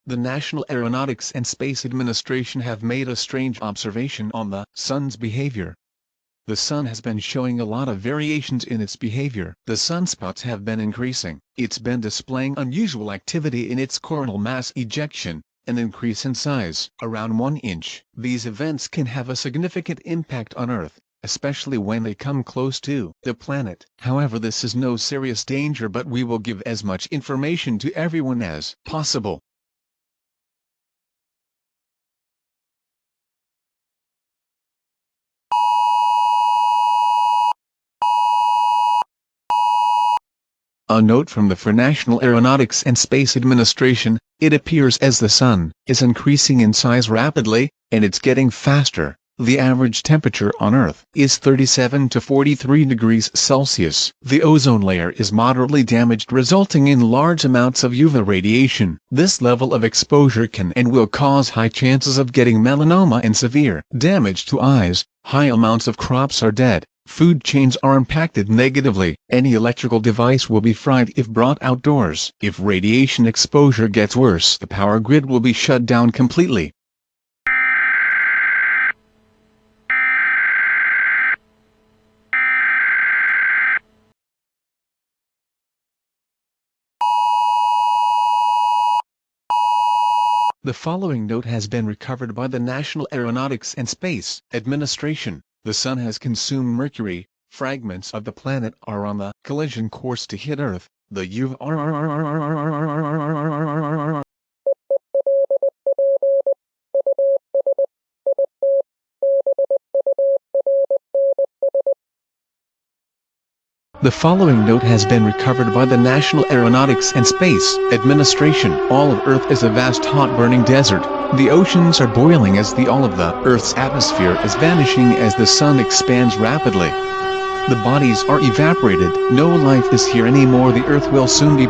The National Aeronautics and Space Administration have made a strange observation on the Sun's behavior. The Sun has been showing a lot of variations in its behavior. The sunspots have been increasing. It's been displaying unusual activity in its coronal mass ejection, an increase in size around 1 inch. These events can have a significant impact on Earth, especially when they come close to the planet. However, this is no serious danger, but we will give as much information to everyone as possible. A note from the National Aeronautics and Space Administration: it appears as the Sun is increasing in size rapidly, and it's getting faster. The average temperature on Earth is 37 to 43 degrees Celsius. The ozone layer is moderately damaged, resulting in large amounts of UV radiation. This level of exposure can and will cause high chances of getting melanoma and severe damage to eyes. High amounts of crops are dead. Food chains are impacted negatively. Any electrical device will be fried if brought outdoors. If radiation exposure gets worse, the power grid will be shut down completely. The following note has been recovered by the National Aeronautics and Space Administration. The Sun has consumed Mercury. Fragments of the planet are on the collision course to hit Earth. The The following note has been recovered by the National Aeronautics and Space Administration. All of Earth is a vast hot burning desert. The oceans are boiling as all of the Earth's atmosphere is vanishing as the Sun expands rapidly. The bodies are evaporated. No life is here anymore. The Earth will soon be